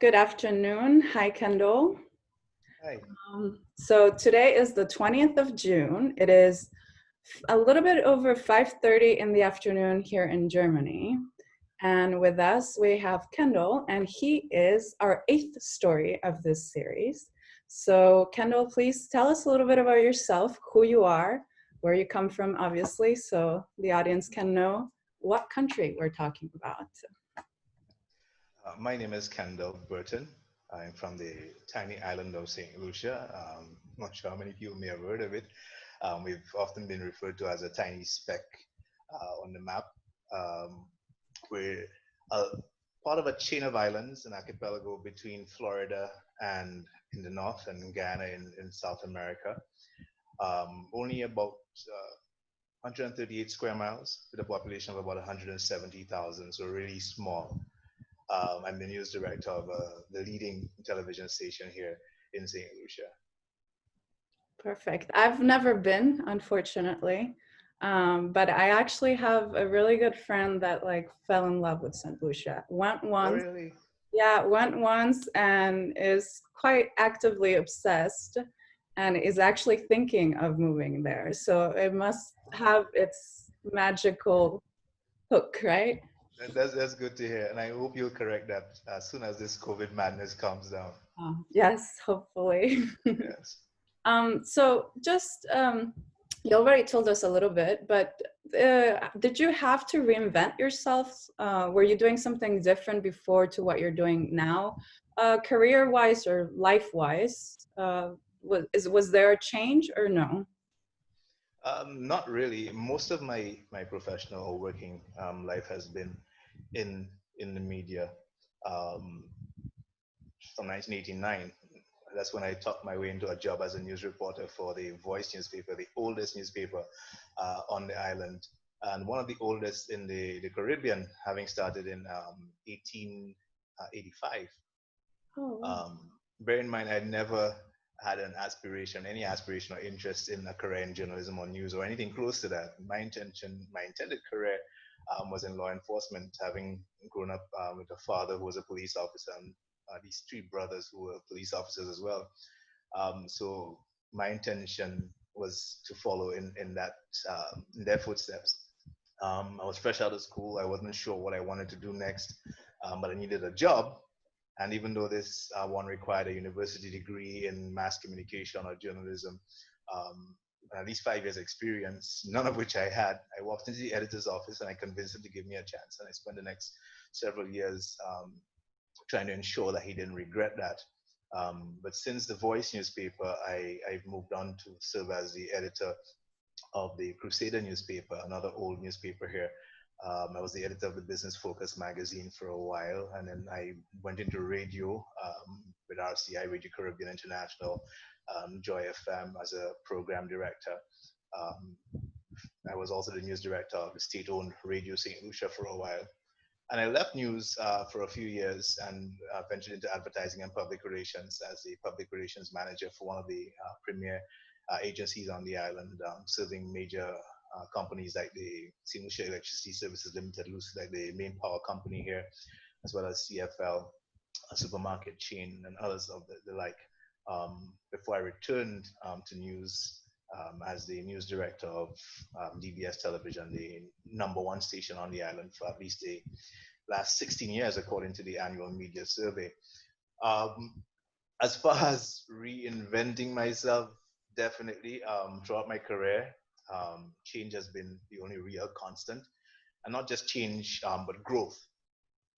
Good afternoon. Hi, Kendall. Hi. So today is the 20th of June. It is a little bit over 5:30 in the afternoon here in Germany. And with us, we have Kendall, and he is our eighth story of this series. So, Kendall, please tell us a little bit about yourself, who you are, where you come from, obviously, so the audience can know what country we're talking about. My name is Kendal Burton. I'm from the tiny island of Saint Lucia. Not sure how many people may have heard of it. We've often been referred to as a tiny speck on the map. Um, we're a, part of a chain of islands, an archipelago between Florida and in the north and Guyana in South America. Only about 138 square miles with a population of about 170,000, so really small. I'm the news director of the leading television station here in St. Lucia. Perfect. I've never been, unfortunately, but I actually have a really good friend that like fell in love with Saint Lucia. Went Oh, once, really? yeah, went once, and is quite actively obsessed, and is actually thinking of moving there. So it must have its magical hook, right? That's good to hear, and I hope you'll correct that as soon as this COVID madness calms down. Yes, hopefully. Yes. So just you already told us a little bit, but did you have to reinvent yourself? Were you doing something different before to what you're doing now, career-wise or life-wise? Was there a change or no? Not really. Most of my professional or working life has been in in the media. Um, from 1989. That's when I talked my way into a job as a news reporter for the Voice newspaper, the oldest newspaper on the island, and one of the oldest in the Caribbean, having started in 1885. Oh, wow. Bear in mind, I'd never had an aspiration, any aspiration or interest in a career in journalism or news or anything close to that. My intended career was in law enforcement, having grown up with a father who was a police officer and these three brothers who were police officers as well. So my intention was to follow in their footsteps. I was fresh out of school. I wasn't sure what I wanted to do next, but I needed a job. And even though this one required a university degree in mass communication or journalism, um, at least 5 years experience, none of which I had, I walked into the editor's office and I convinced him to give me a chance. And I spent the next several years trying to ensure that he didn't regret that. But since the Voice newspaper, I've moved on to serve as the editor of the Crusader newspaper, another old newspaper here. I was the editor of the Business Focus magazine for a while, and then I went into radio with RCI, Radio Caribbean International, Joy FM as a program director. Um, I was also the news director of the state-owned Radio St. Lucia for a while. And I left news for a few years and ventured into advertising and public relations as the public relations manager for one of the premier agencies on the island, serving major companies like the Saint Lucia Electricity Services Limited, like the main power company here, as well as CFL, a supermarket chain, and others of the like. Before I returned to news as the news director of DBS Television, the number one station on the island for at least the last 16 years, according to the annual media survey. Um, as far as reinventing myself, definitely throughout my career, change has been the only real constant, and not just change, but growth.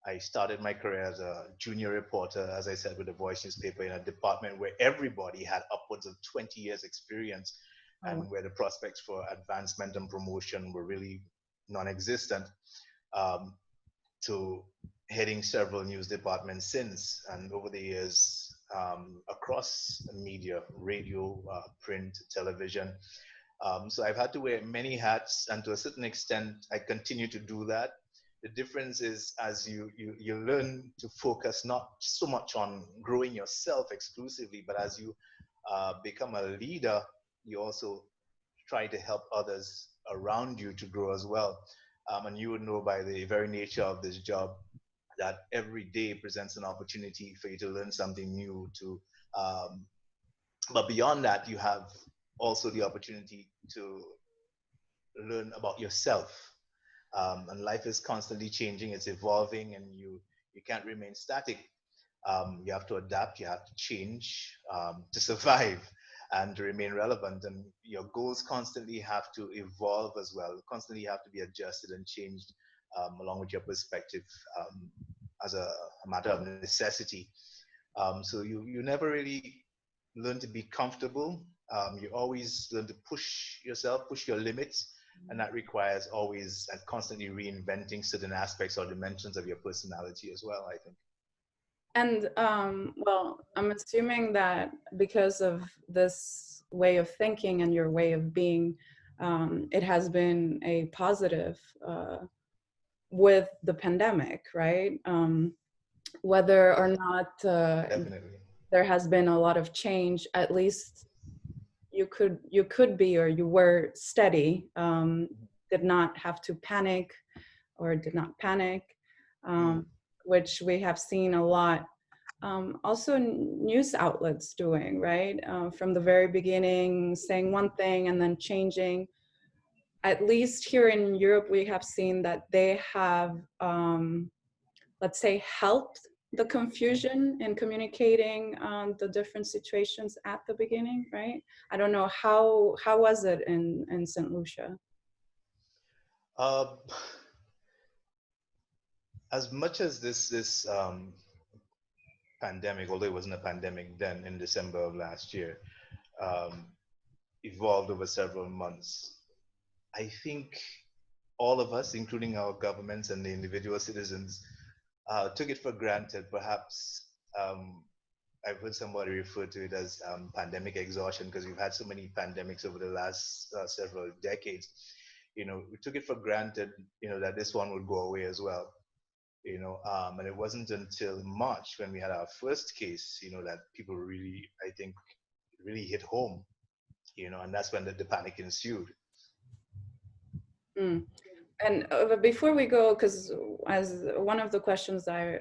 I started my career as a junior reporter, as I said, with the Voice newspaper in a department where everybody had upwards of 20 years experience Oh, and where the prospects for advancement and promotion were really non-existent. Um, to heading several news departments since, and over the years across media, radio, print, television. So I've had to wear many hats, and to a certain extent, I continue to do that. The difference is as you learn to focus not so much on growing yourself exclusively, but as you become a leader, you also try to help others around you to grow as well. And you would know by the very nature of this job that every day presents an opportunity for you to learn something new. Um, but beyond that, you have also the opportunity to learn about yourself. And life is constantly changing, it's evolving, and you can't remain static. You have to adapt, you have to change to survive and to remain relevant. And your goals constantly have to evolve as well, constantly have to be adjusted and changed along with your perspective as a matter of necessity. So you never really learn to be comfortable. You always learn to push yourself, push your limits, and that requires always and constantly reinventing certain aspects or dimensions of your personality as well, I think. And well, I'm assuming that because of this way of thinking and your way of being, it has been a positive with the pandemic, right? Whether or not Definitely. there has been a lot of change, at least you could be, or you were steady, did not have to panic or did not panic, Mm. um, which we have seen a lot. Also, news outlets doing, right? From the very beginning, saying one thing and then changing. At least here in Europe, we have seen that they have, let's say, helped the confusion in communicating the different situations at the beginning, right? I don't know how was it in Saint Lucia? Uh, as much as this pandemic, although it wasn't a pandemic then in December of last year, um, evolved over several months, I think all of us, including our governments and the individual citizens, took it for granted. Perhaps I've heard somebody refer to it as pandemic exhaustion because we've had so many pandemics over the last several decades. We took it for granted, that this one would go away as well. And it wasn't until March when we had our first case, that people really, I think, really hit home, and that's when the panic ensued. Mm. And before we go, because as one of the questions I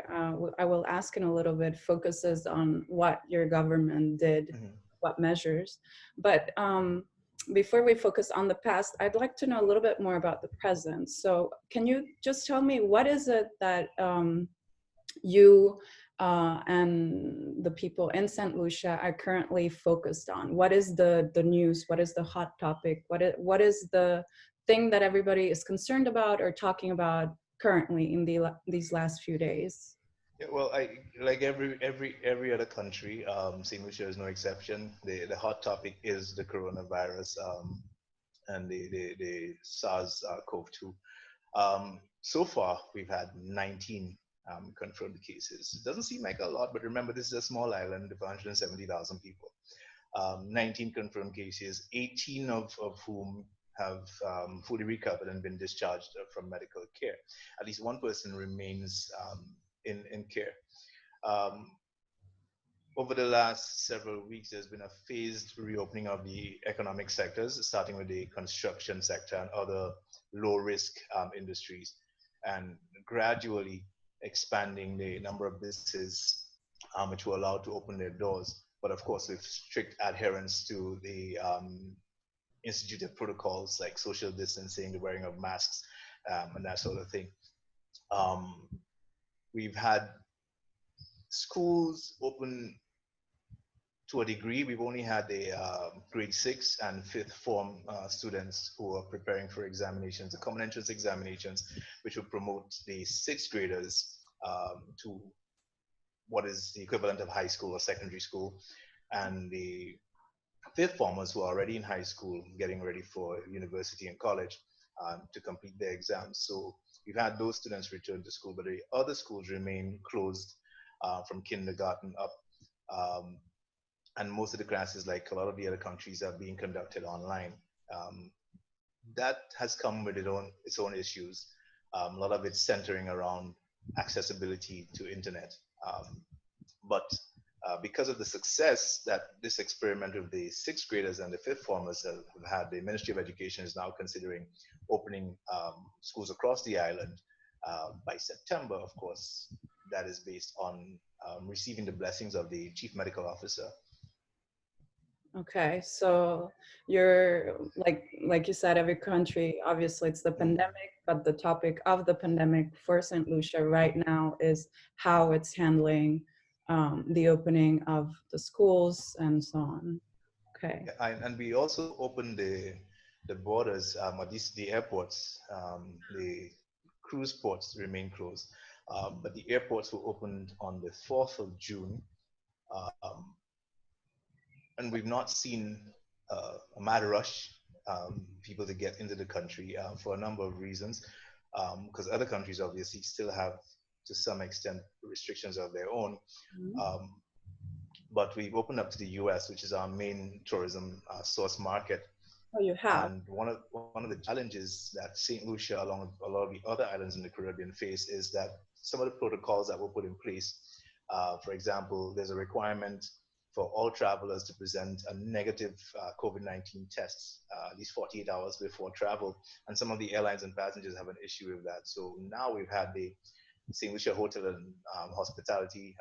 will ask in a little bit focuses on what your government did, Mhm. what measures. But before we focus on the past, I'd like to know a little bit more about the present. So can you just tell me what is it that you and the people in Saint Lucia are currently focused on? What is the news? What is the hot topic? What is the thing that everybody is concerned about or talking about currently in these last few days? Yeah, well, I like every other country. St. Lucia is no exception. The hot topic is the coronavirus and the SARS-CoV-2. So far, we've had 19 confirmed cases. It doesn't seem like a lot, but remember, this is a small island of 170,000 people. 19 confirmed cases, 18 of whom have fully recovered and been discharged from medical care. At least one person remains in care. Um, Over the last several weeks, there's been a phased reopening of the economic sectors, starting with the construction sector and other low risk industries, and gradually expanding the number of businesses which were allowed to open their doors. But of course, with strict adherence to the instituted protocols like social distancing, the wearing of masks, and that sort of thing. Um, we've had schools open to a degree. We've only had the grade 6 and 5th form students who are preparing for examinations, the common entrance examinations, which will promote the 6th graders to what is the equivalent of high school or secondary school, and the 5th formers who are already in high school getting ready for university and college to complete their exams. So we've had those students return to school, but the other schools remain closed from kindergarten up. Um, and most of the classes, like a lot of the other countries, are being conducted online. Um, that has come with its own issues. A lot of it's centering around accessibility to internet. Um, but because of the success that this experiment with the 6th graders and the 5th formers have had, the Ministry of Education is now considering opening schools across the island by September, of course. that is based on receiving the blessings of the chief medical officer. Okay, so you're like you said, every country, obviously it's the pandemic, but the topic of the pandemic for St. Lucia right now is how it's handling the opening of the schools and so on. Okay. Yeah, and we also opened the borders, at least the airports. The cruise ports remain closed, but the airports were opened on the 4th of June. Um, and we've not seen a mad rush, people to get into the country for a number of reasons, because other countries obviously still have, to some extent, restrictions of their own. Um, but we've opened up to the US, which is our main tourism source market. Oh, you have. And one of the challenges that Saint Lucia, along with a lot of the other islands in the Caribbean, face is that some of the protocols that were put in place, for example, there's a requirement for all travelers to present a negative COVID-19 test at least 48 hours before travel. And some of the airlines and passengers have an issue with that. So now we've had the Saint Lucia Hotel and Hospitality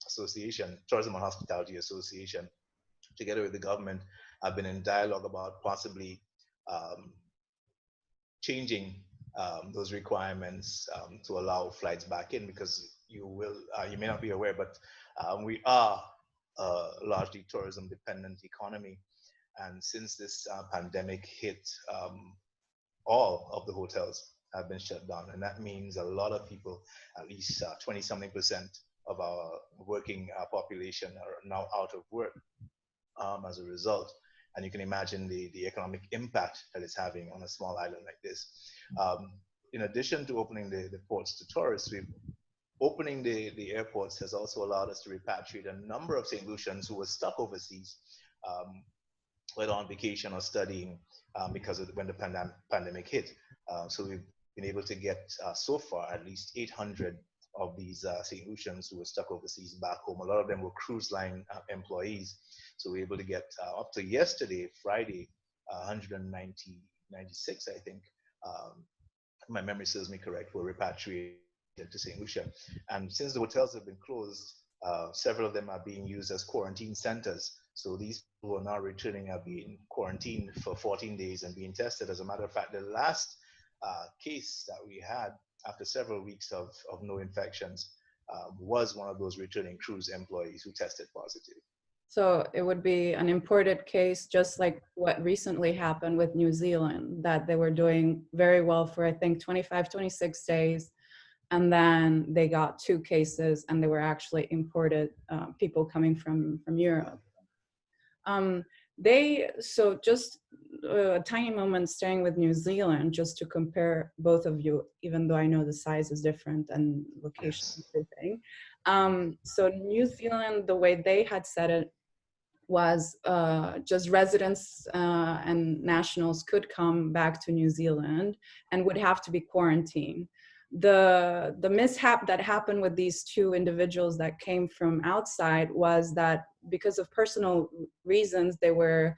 Association, Tourism and Hospitality Association, together with the government, have been in dialogue about possibly changing those requirements to allow flights back in, because you may not be aware, but we are a largely tourism dependent economy. And since this pandemic hit, all of the hotels have been shut down. And that means a lot of people, at least 20 something percent of our working population are now out of work as a result. And you can imagine the economic impact that it's having on a small island like this. In addition to opening the ports to tourists, opening the airports has also allowed us to repatriate a number of St. Lucians who were stuck overseas, whether on vacation or studying, because of when the pandemic hit. So we've been able to get so far at least 800 of these St. Lucians who were stuck overseas back home. A lot of them were cruise line employees. So we were able to get up to yesterday, Friday, 196, I think, my memory serves me correct, were repatriated to St. Lucia. And since the hotels have been closed, several of them are being used as quarantine centers. So these people who are now returning are being quarantined for 14 days and being tested. As a matter of fact, the last case that we had after several weeks of no infections was one of those returning cruise employees who tested positive. So it would be an imported case, just like what recently happened with New Zealand, that they were doing very well for, I think, 25, 26 days. And then they got 2 cases and they were actually imported people coming from Europe. So just a tiny moment staying with New Zealand, just to compare both of you, even though I know the size is different and location and everything. So New Zealand, the way they had said it was just residents and nationals could come back to New Zealand and would have to be quarantined. The mishap that happened with these 2 individuals that came from outside was that because of personal reasons, they were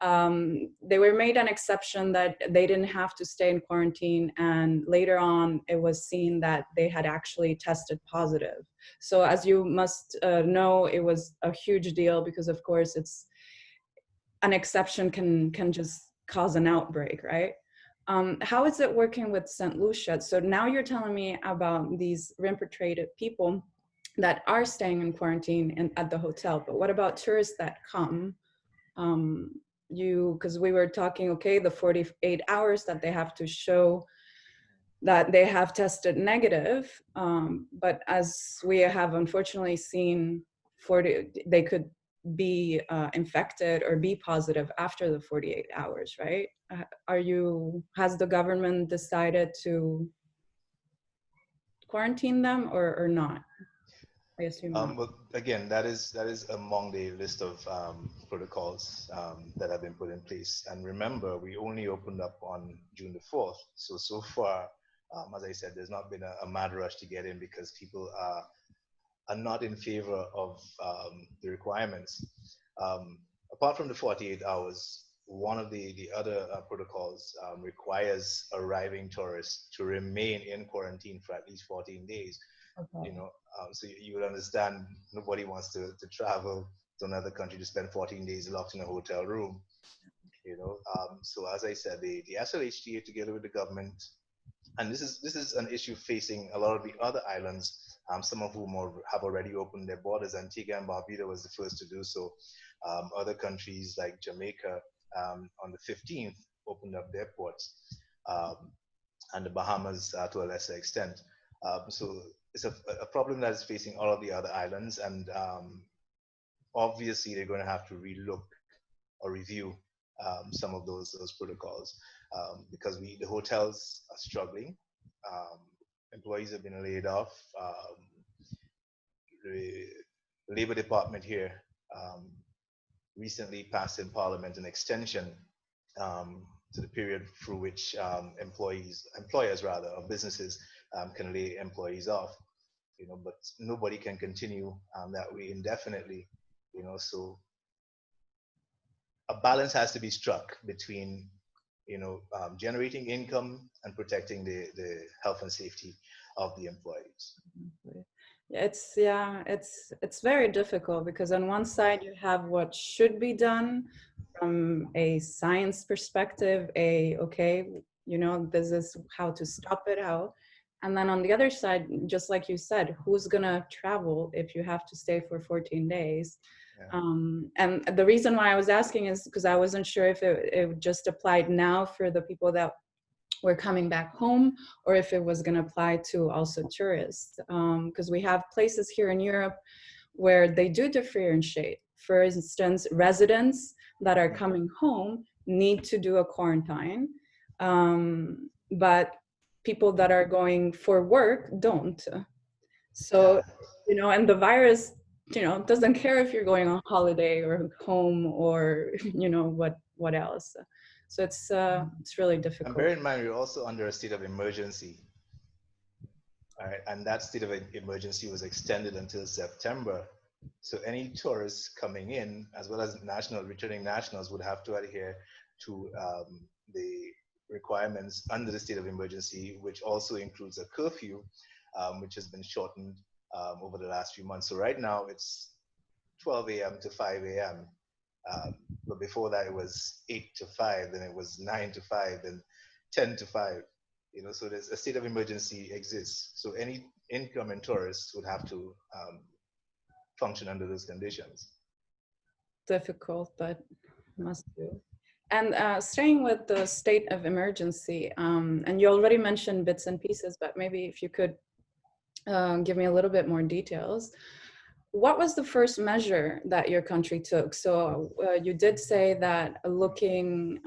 made an exception that they didn't have to stay in quarantine, and later on it was seen that they had actually tested positive. So as you must know, it was a huge deal because of course it's an exception can just cause an outbreak, right? How is it working with St. Lucia? So now you're telling me about these repatriated people that are staying in quarantine at the hotel, but what about tourists that come? Because we were talking, okay, the 48 hours that they have to show that they have tested negative, but as we have unfortunately seen, they could be infected or be positive after the 48 hours, right? Has the government decided to quarantine them or not? I assume not. But again, that is among the list of protocols that have been put in place. And remember, we only opened up on June the 4th. So far, as I said, there's not been a mad rush to get in because people are not in favor of the requirements. Apart from the 48 hours, one of the other protocols requires arriving tourists to remain in quarantine for at least 14 days. Okay. You know, So you would understand nobody wants to travel to another country to spend 14 days locked in a hotel room. So as I said, the SLHTA together with the government, and this is an issue facing a lot of the other islands, some of whom have already opened their borders. Antigua and Barbuda was the first to do so. Other countries like Jamaica on the 15th opened up their ports, um, and the Bahamas to a lesser extent. So it's a problem that is facing all of the other islands, and obviously they're going to have to relook or review some of those protocols, because the hotels are struggling. Um, Employees have been laid off. The Labor Department here um, recently passed in Parliament an extension to the period through which employers rather, of businesses can lay employees off. But nobody can continue that way indefinitely. So a balance has to be struck between generating income and protecting the health and safety of the employees. It's very difficult because on one side you have what should be done from a science perspective, this is how to stop it out. And then on the other side, just like you said, who's gonna travel if you have to stay for 14 days? Yeah. And the reason why I was asking is because I wasn't sure if it just applied now for the people that were coming back home, or if it was going to apply to also tourists. Because we have places here in Europe where they do differentiate. For instance, residents that are coming home need to do a quarantine, but people that are going for work don't. So, Yeah. and the virus, doesn't care if you're going on holiday or home or, what else. So it's really And difficult. bear in mind, we're also under a state of emergency. All right, and that state of emergency was extended until September. So any tourists coming in, as well as returning nationals, would have to adhere to the requirements under the state of emergency, which also includes a curfew, which has been shortened over the last few months. So right now it's 12 a.m. to 5 a.m. But before that, it was 8 to 5, then it was 9 to 5, then 10 to 5. So there's a state of emergency exists. So any incoming tourists would have to function under those conditions. Difficult, but must do. And staying with the state of emergency, and you already mentioned bits and pieces, but maybe if you could give me a little bit more details. What was the first measure that your country took? So you did say that looking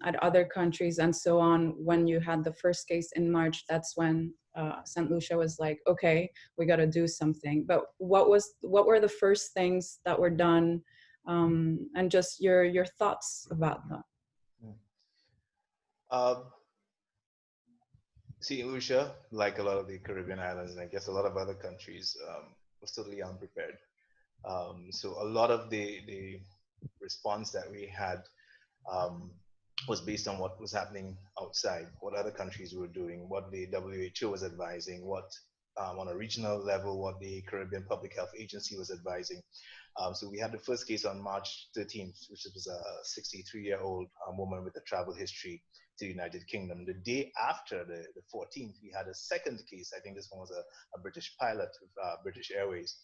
at other countries and so on, when you had the first case in March, that's when Saint Lucia was like, okay, we got to do something. But what were the first things that were done, and just your thoughts about that? Saint Lucia, like a lot of the Caribbean islands, and I guess a lot of other countries, was totally unprepared. So a lot of the response that we had was based on what was happening outside, what other countries were doing, what the WHO was advising, what on a regional level, what the Caribbean Public Health Agency was advising. So we had the first case on March 13th, which was a 63-year-old woman with a travel history to the United Kingdom. The day after, the 14th, we had a second case. I think this one was a British pilot with British Airways.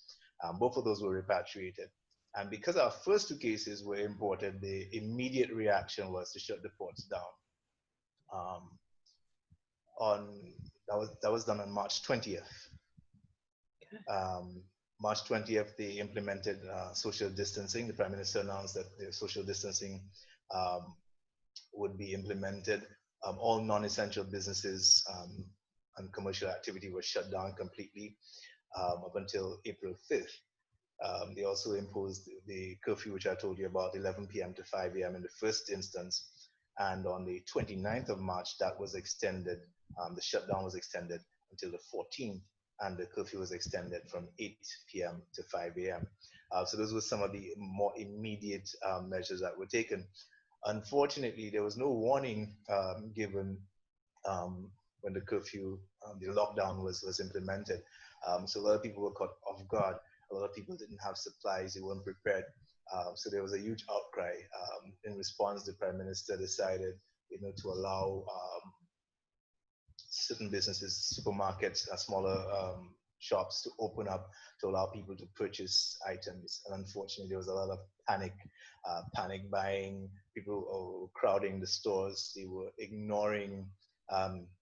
Both of those were repatriated. And because our first two cases were imported, the immediate reaction was to shut the ports down. That was done on March 20th. March 20th, they implemented social distancing. The Prime Minister announced that the social distancing would be implemented. All non-essential businesses and commercial activity were shut down completely up until April 5th. They also imposed the curfew, which I told you about, 11 p.m. to 5 a.m. in the first instance. And on the 29th of March, that was extended. The shutdown was extended until the 14th, and the curfew was extended from 8 p.m. to 5 a.m. So those were some of the more immediate measures that were taken. Unfortunately, there was no warning given when the curfew, the lockdown was implemented. So a lot of people were caught off guard. A lot of people didn't have supplies, they weren't prepared. So there was a huge outcry. In response, the Prime Minister decided, to allow certain businesses, supermarkets, smaller shops to open up to allow people to purchase items. And unfortunately, there was a lot of panic buying. People were crowding the stores. They were ignoring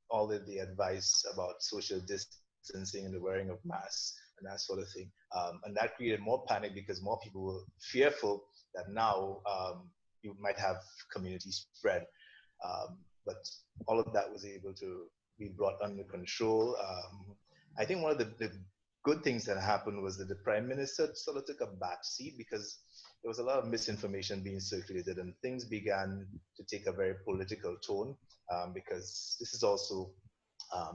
all of the advice about social distancing and the wearing of masks and that sort of thing. And that created more panic because more people were fearful that now you might have community spread. But all of that was able to be brought under control. I think one of the good things that happened was that the Prime Minister sort of took a back seat because there was a lot of misinformation being circulated and things began to take a very political tone because this is also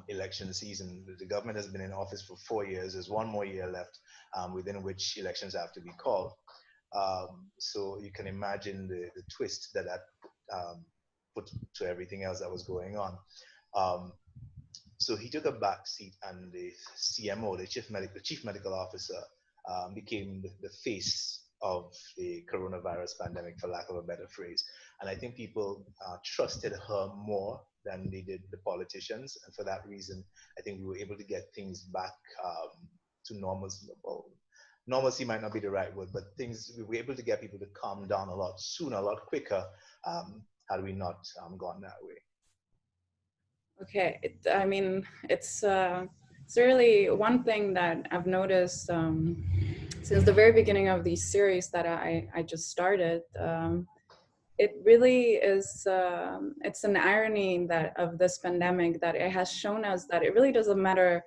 election season. The government has been in office for 4 years. There's one more year left within which elections have to be called. So you can imagine the twist that put to everything else that was going on. So he took a back seat, and the CMO, the chief medical officer, became the face of the coronavirus pandemic, for lack of a better phrase. And I think people trusted her more than they did the politicians, and for that reason, I think we were able to get things back to normalcy. Well, normalcy might not be the right word, but we were able to get people to calm down a lot sooner, a lot quicker, had we not gone that way. Okay, I mean, it's really one thing that I've noticed since the very beginning of these series that I just started. It really is, it's an irony that of this pandemic that it has shown us that it really doesn't matter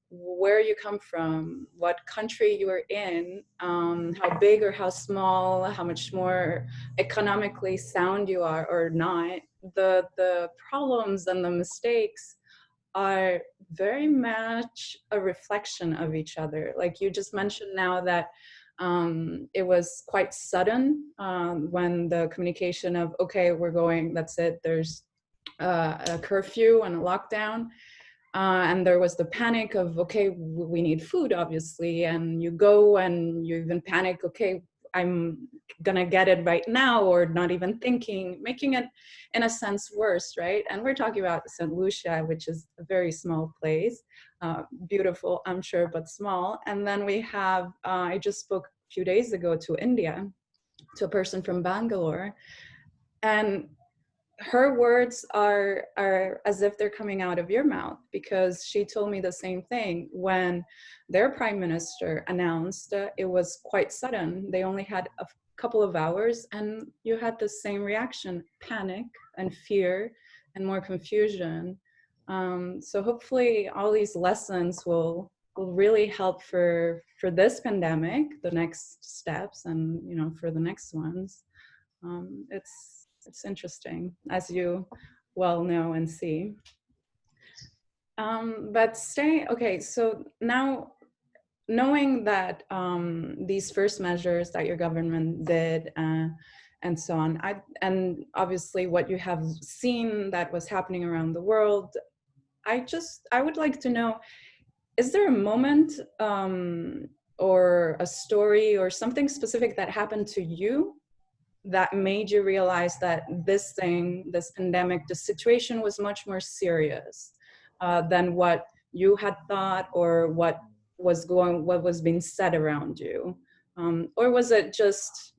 where you come from, what country you are in, how big or how small, how much more economically sound you are or not. The problems and the mistakes are very much a reflection of each other. Like you just mentioned now that it was quite sudden when the communication of, okay, we're going, that's it, there's a curfew and a lockdown. And there was the panic of, okay, we need food, obviously. And you go and you even panic, okay, I'm gonna get it right now, or not even thinking, making it in a sense worse, right? And we're talking about Saint Lucia, which is a very small place, beautiful, I'm sure, but small. And then we have, I just spoke a few days ago to India, to a person from Bangalore, and her words are as if they're coming out of your mouth, because she told me the same thing when their prime minister announced it was quite sudden. They only had a couple of hours and you had the same reaction, panic and fear and more confusion. So hopefully all these lessons will really help for this pandemic, the next steps, and for the next ones. It's interesting, as you well know and see. But okay, so now knowing that these first measures that your government did and so on, and obviously what you have seen that was happening around the world, I would like to know, is there a moment or a story or something specific that happened to you that made you realize that this pandemic, the situation was much more serious than what you had thought, or what was being said around you? Or was it just,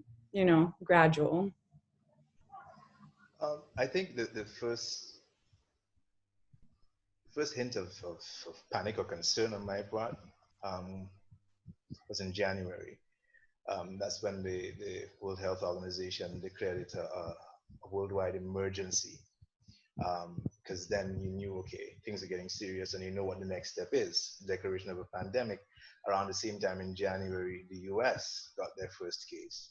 gradual? I think the first hint of panic or concern on my part was in January. That's when the World Health Organization declared it a worldwide emergency. Because then you knew, okay, things are getting serious, and you know what the next step is, declaration of a pandemic. Around the same time in January, the US got their first case.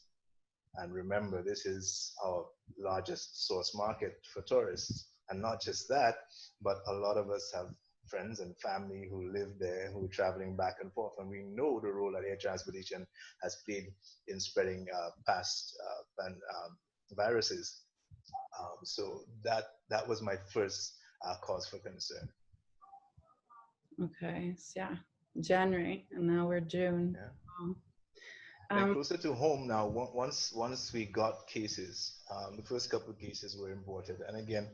And remember, this is our largest source market for tourists. And not just that, but a lot of us have friends and family who live there, who are traveling back and forth. And we know the role that air transportation has played in spreading past viruses. So that was my first cause for concern. Okay, yeah. January, and now we're June. Yeah. Wow. And then Um, closer to home now, once we got cases, the first couple of cases were imported, and again,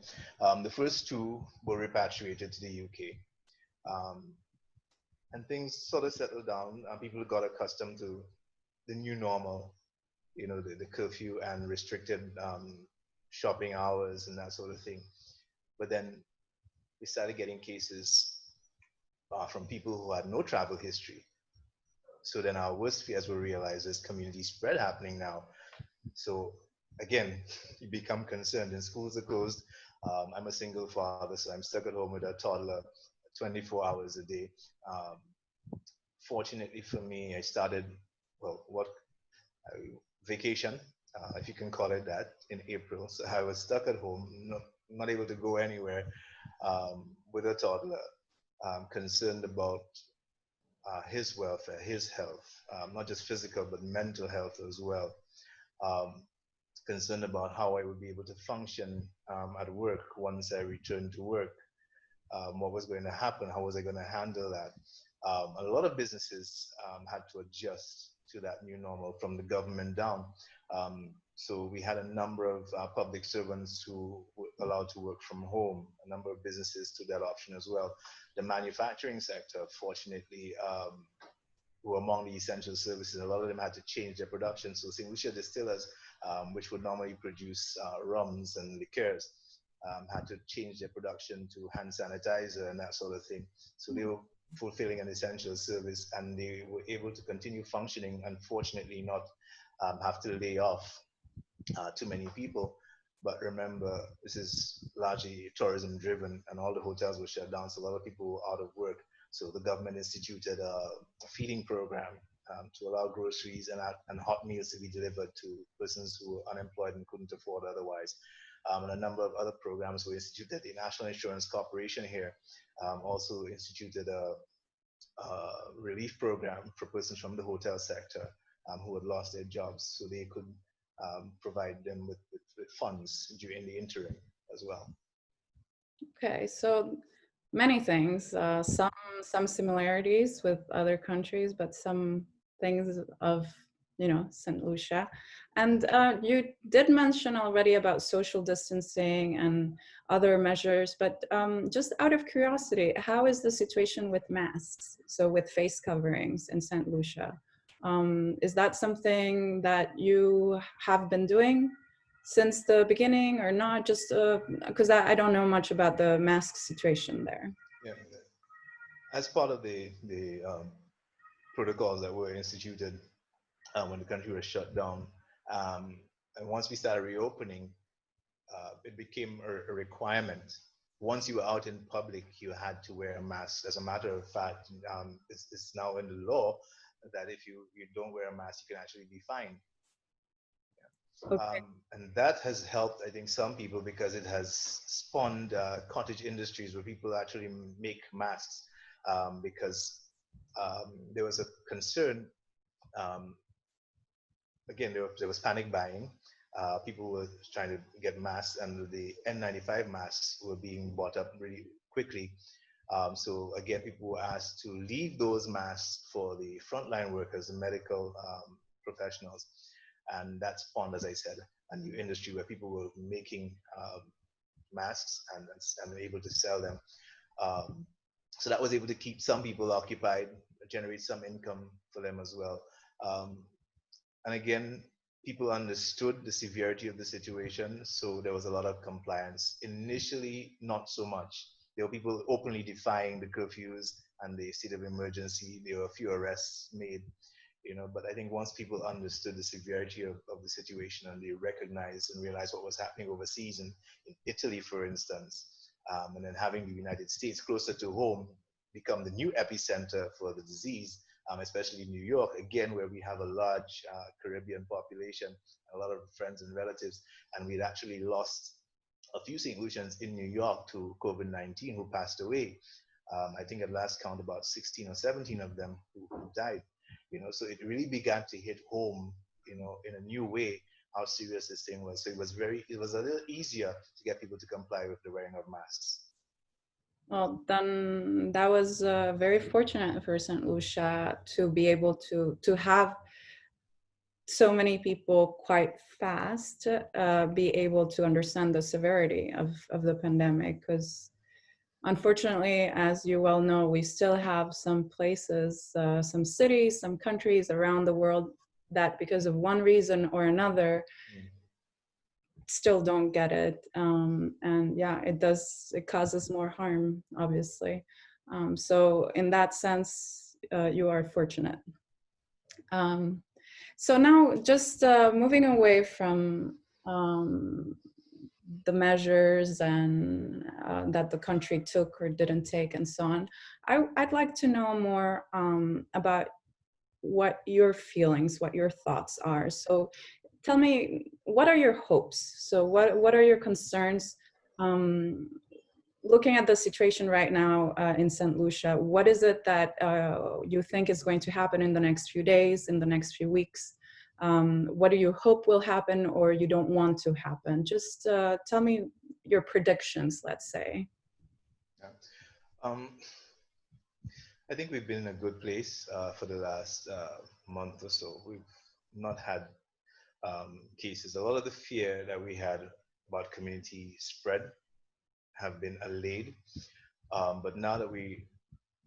the first two were repatriated to the UK, um, and things sort of settled down. People got accustomed to the new normal, the curfew and restricted shopping hours and that sort of thing. But then we started getting cases from people who had no travel history. So then our worst fears were realized there's community spread happening now. So again, you become concerned, and schools are closed. I'm a single father, so I'm stuck at home with a toddler 24 hours a day. Um, Fortunately for me, I started, well, what vacation, if you can call it that, in April. So I was stuck at home, not able to go anywhere, with a toddler, concerned about his welfare, his health, not just physical but mental health as well. Um, Concerned about how I would be able to function at work once I returned to work. What was going to happen? How was I going to handle that? A lot of businesses had to adjust to that new normal from the government down. So we had a number of public servants who were allowed to work from home. A number of businesses took that option as well. The manufacturing sector, fortunately, were among the essential services. A lot of them had to change their production. So Saint Lucia distillers, which would normally produce rums and liqueurs, had to change their production to hand sanitizer and that sort of thing. So they were fulfilling an essential service, and they were able to continue functioning, unfortunately not have to lay off too many people. But remember, this is largely tourism driven, and all the hotels were shut down, so a lot of people were out of work. So the government instituted a feeding program to allow groceries and hot meals to be delivered to persons who were unemployed and couldn't afford otherwise. And a number of other programs were instituted. The National Insurance Corporation here also instituted a relief program for persons from the hotel sector who had lost their jobs, so they could provide them with funds during the interim as well. okay, so many things, some similarities with other countries, but some things of St. Lucia. And you did mention already about social distancing and other measures, but just out of curiosity, how is the situation with masks? So with face coverings in St. Lucia, is that something that you have been doing since the beginning or not? Just because I don't know much about the mask situation there. Yeah, as part of the protocols that were instituted when the country was shut down, um, and once we started reopening, it became a requirement. Once you were out in public, you had to wear a mask. As a matter of fact, it's now in the law that if you don't wear a mask, you can actually be fined. Okay. And that has helped, I think, some people because it has spawned cottage industries where people actually make masks because there was a concern. Um, Again, there was panic buying. People were trying to get masks, and the N95 masks were being bought up really quickly. So again, people were asked to leave those masks for the frontline workers, the medical professionals, and that spawned, as I said, a new industry where people were making masks and able to sell them. Um, so that was able to keep some people occupied, generate some income for them as well. Um, and again, people understood the severity of the situation, so there was a lot of compliance. Initially, not so much. There were people openly defying the curfews and the state of emergency. There were a few arrests made, but I think once people understood the severity of the situation and they recognized and realized what was happening overseas in Italy, for instance, and then having the United States closer to home become the new epicenter for the disease, especially in New York, again, where we have a large Caribbean population, a lot of friends and relatives, and we'd actually lost a few St. Lucians in New York to COVID-19 who passed away. I think at last count about 16 or 17 of them who died. So it really began to hit home, in a new way, how serious this thing was. So it was a little easier to get people to comply with the wearing of masks. Well, then that was very fortunate for Saint Lucia to be able to have so many people quite fast be able to understand the severity of the pandemic, because unfortunately, as you well know, we still have some places, some cities, some countries around the world that because of one reason or another Mm. still don't get it. And yeah, it causes more harm, obviously. So in that sense, you are fortunate. Um, so now just moving away from um, the measures and that the country took or didn't take and so on, I'd like to know more about what your feelings, what your thoughts are. So tell me, what are your hopes? So what are your concerns? Um, Looking at the situation right now in St. Lucia, what is it that you think is going to happen in the next few days, in the next few weeks? What do you hope will happen or you don't want to happen? Just tell me your predictions, let's say. Yeah. Um, I think we've been in a good place for the last month or so. We've not had cases. A lot of the fear that we had about community spread have been allayed. But now that we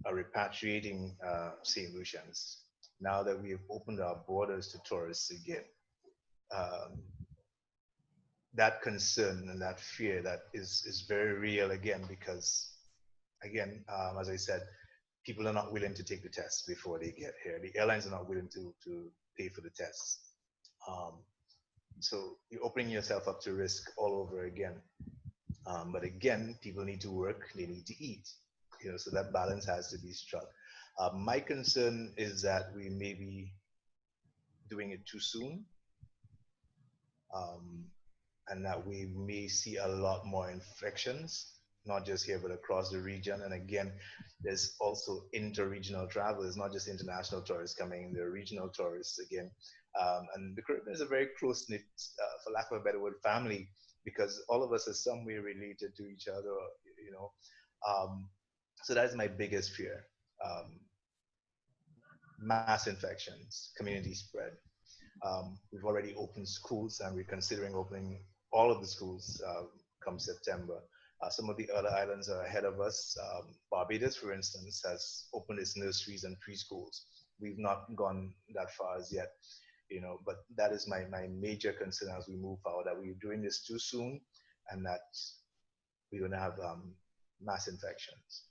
are repatriating St. Lucians, now that we have opened our borders to tourists again, um, that concern and that fear that is very real again because again, as I said, people are not willing to take the tests before they get here. The airlines are not willing to pay for the tests. Um, so you're opening yourself up to risk all over again. But again, people need to work, they need to eat. So that balance has to be struck. My concern is that we may be doing it too soon, um, and that we may see a lot more infections, not just here but across the region. And again, there's also inter-regional travel. It's not just international tourists coming; there are regional tourists again. And the Caribbean is a very close-knit, for lack of a better word, family because all of us are some way related to each other. You know, um, so that's my biggest fear. Um, Mass infections, community spread. We've already opened schools and we're considering opening all of the schools come September. Some of the other islands are ahead of us. Barbados, for instance, has opened its nurseries and preschools. We've not gone that far as yet, but that is my major concern as we move forward, that we're doing this too soon and that we're going to have mass infections.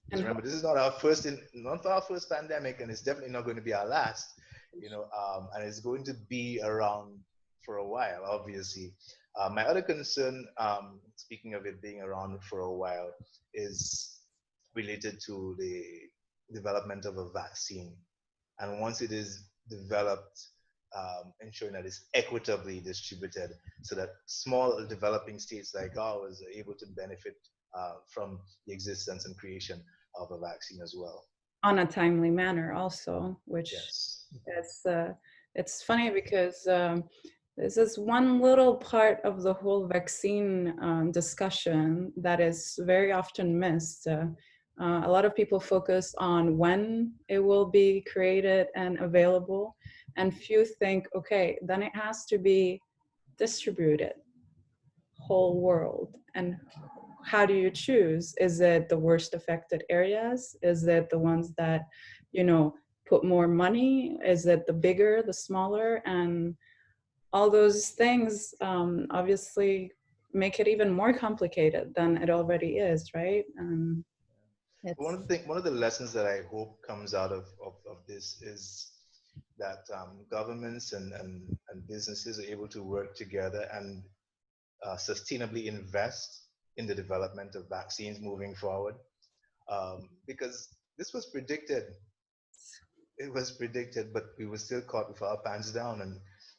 Because And remember, this is not our first, not our first pandemic, and it's definitely not going to be our last. And it's going to be around for a while. Obviously, my other concern, speaking of it being around for a while, is related to the development of a vaccine. And once it is developed, ensuring that it's equitably distributed so that small developing states like ours are able to benefit from the existence and creation of a vaccine as well. on a timely manner also, which Yes. is it's funny because this is one little part of the whole vaccine discussion that is very often missed. A lot of people focus on when it will be created and available, and few think, okay, then it has to be distributed whole world. And how do you choose? Is it the worst affected areas? Is it the ones that, put more money? Is it the bigger, the smaller? And all those things obviously make it even more complicated than it already is, right? It's One of the lessons that I hope comes out of this is that governments and businesses are able to work together and sustainably invest in the development of vaccines moving forward. Because this was predicted. It was predicted, but we were still caught with our pants down, and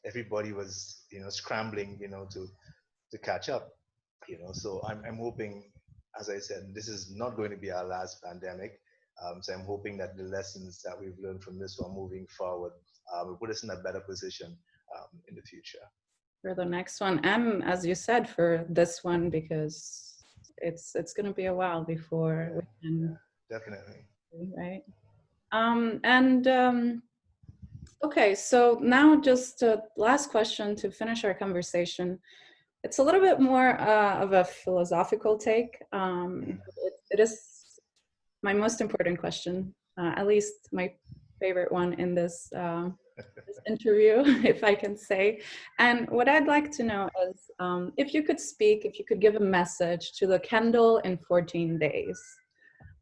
everybody was, scrambling, to catch up. So I'm hoping, as I said, this is not going to be our last pandemic. So I'm hoping that the lessons that we've learned from this one moving forward will put us in a better position in the future. for the next one. And as you said, for this one, because it's going to be a while before we can, Definitely. right? Okay, so now just a last question to finish our conversation. It's a little bit more of a philosophical take. It is my most important question, at least my favorite one in this interview, if I can say. And what I'd like to know is if you could speak, if you could give a message to the Kendal in 14 days.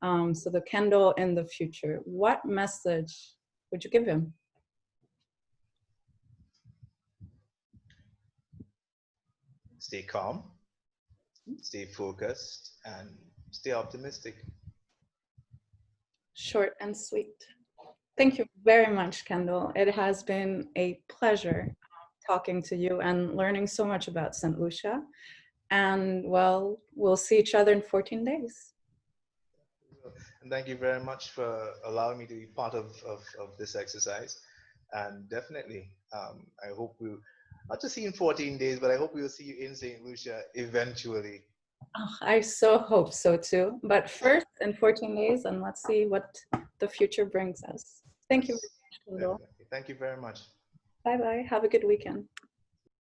So the Kendal in the future, what message would you give him? Stay calm, stay focused, and stay optimistic. Short and sweet. Thank you very much, Kendal. It has been a pleasure talking to you and learning so much about Saint Lucia. And well, we'll see each other in 14 days. And thank you very much for allowing me to be part of this exercise. And definitely, I hope we'll not just see you in 14 days, but I hope we'll see you in St. Lucia eventually. Oh, I so hope so too. But first, in 14 days, and let's see what the future brings us. Thank you very much, Kendal. Definitely. Thank you very much. Bye bye. Have a good weekend.